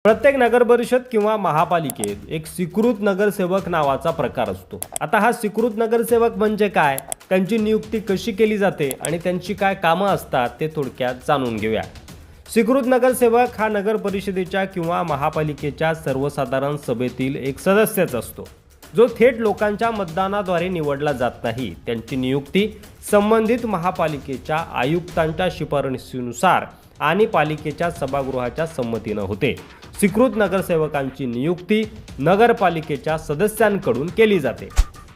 प्रत्येक नगरपरिषद किंवा महापालिकेत एक स्वीकृत नगरसेवक नावाचा प्रकार असतो। आता हा स्वीकृत नगरसेवक म्हणजे काय, त्यांची नियुक्ती कशी केली जाते आणि त्यांची काय कामं असतात ते थोडक्यात जाणून घेऊया। स्वीकृत नगरसेवक हा नगरपरिषदेच्या किंवा महापालिकेच्या सर्वसाधारण सभेतील एक सदस्यच असतो, जो थेट लोकांच्या मतदानाद्वारे निवडला जात नाही। त्यांची नियुक्ती संबंधित महापालिकेच्या आयुक्तांच्या शिफारशीनुसार आणि पालिकेच्या सभागृहाच्या संमतीने होते। स्वीकृत नगरसेवकांची नियुक्ती नगरपालिकेच्या सदस्यांकडून केली जाते।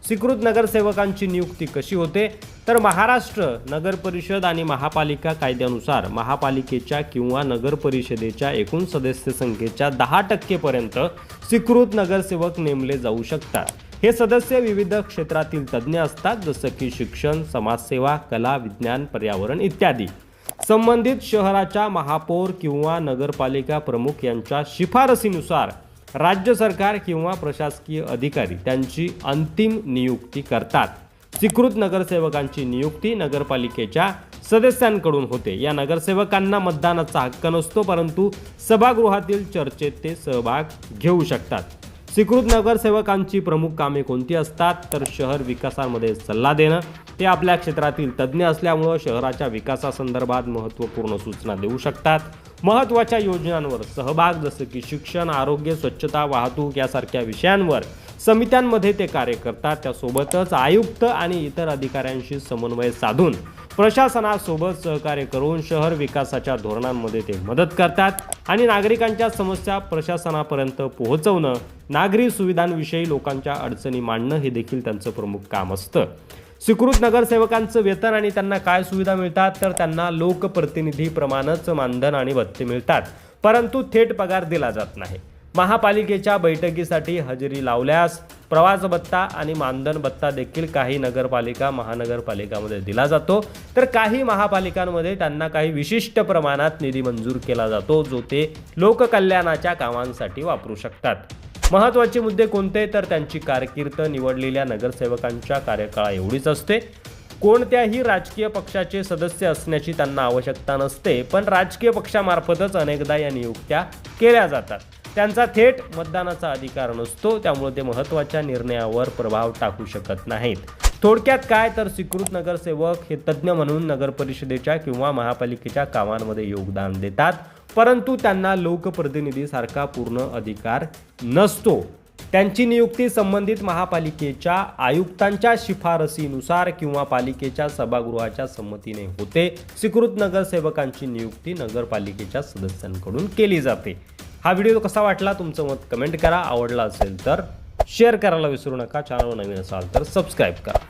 स्वीकृत नगरसेवकांची नियुक्ती कशी होते तर महाराष्ट्र नगरपरिषद आणि महापालिका कायद्यानुसार महापालिकेच्या किंवा नगरपरिषदेच्या एकूण सदस्य संख्येच्या 10% पर्यंत स्वीकृत नगरसेवक नेमले जाऊ शकतात। हे सदस्य विविध क्षेत्रातील तज्ज्ञ असतात, जसे की शिक्षण, समाजसेवा, कला, विज्ञान, पर्यावरण इत्यादी। संबंधित शहराच्या महापौर किंवा नगरपालिका प्रमुख यांच्या शिफारसीनुसार राज्य सरकार किंवा प्रशासकीय अधिकारी त्यांची अंतिम नियुक्ती करतात। स्वीकृत नगरसेवकांची नियुक्ती नगरपालिकेच्या सदस्यांकडून होते। या नगरसेवकांना मतदानाचा हक्क नसतो, परंतु सभागृहातील चर्चेत ते सहभाग घेऊ शकतात। स्वीकृत नगरसेवकांची प्रमुख कामे कोणती असतात तर शहर विकासामध्ये सल्ला देणं। ते आपल्या क्षेत्रातील तज्ज्ञ असल्यामुळे शहराच्या विकासासंदर्भात महत्त्वपूर्ण सूचना देऊ शकतात। महत्त्वाच्या योजनांवर सहभाग, जसे की शिक्षण, आरोग्य, स्वच्छता, वाहतूक यासारख्या विषयांवर समित्यांमध्ये ते कार्य करतात। त्यासोबतच आयुक्त आणि इतर अधिकाऱ्यांशी समन्वय साधून प्रशासनासोबत सहकार्य करून शहर विकासाच्या धोरणांमध्ये ते मदत करतात आणि नागरिकांच्या समस्या प्रशासनापर्यंत पोहोचवणं, नागरी सुविधांविषयी लोकांच्या अडचणी मांडणं हे देखील त्यांचं प्रमुख काम असतं। स्वीकृत नगरसेवकांचं वेतन आणि त्यांना काय सुविधा मिळतात तर त्यांना लोकप्रतिनिधीप्रमाणेच मानधन आणि भत्ते मिळतात, परंतु थेट पगार दिला जात नाही। महापालिकेच्या बैठकीसाठी हजेरी लावल्यास प्रवास भत्ता आणि मानधन भत्ता देखील काही नगरपालिका महानगरपालिकामध्ये दिला जातो, तर काही महापालिकांमध्ये त्यांना काही विशिष्ट प्रमाणात निधी मंजूर केला जातो, जो ते लोककल्याणाच्या कामांसाठी वापरू शकतात। महत्त्वाचे मुद्दे कोणते तर त्यांची कारकीर्द निवडलेल्या नगरसेवकांच्या कार्यकाळा एवढीच असते। कोणत्याही राजकीय पक्षाचे सदस्य असण्याची त्यांना आवश्यकता नसते, पण राजकीय पक्षामार्फतच अनेकदा या नियुक्त्या केल्या जातात। त्यांचा थेट मतदानाचा अधिकार नसतो, त्यामुळे ते महत्त्वाच्या निर्णयावर प्रभाव टाकू शकत नाहीत। थोडक्यात काय तर स्वीकृत नगरसेवक हे तज्ज्ञ म्हणून नगरपरिषदेच्या किंवा महापालिकेच्या कामांमध्ये योगदान देतात, परंतु त्यांना लोकप्रतिनिधीसारखा पूर्ण अधिकार नसतो। त्यांची नियुक्ती संबंधित महापालिकेच्या आयुक्तांच्या शिफारसीनुसार किंवा पालिकेच्या सभागृहाच्या संमतीने होते। स्वीकृत नगरसेवकांची नियुक्ती नगरपालिकेच्या सदस्यांकडून केली जाते। हा व्हिडिओ कसा वाटला तुमचं मत कमेंट करा। आवडला असेल तर शेअर करायला विसरू नका। चॅनलवर नवीन असाल तर सबस्क्राईब करा।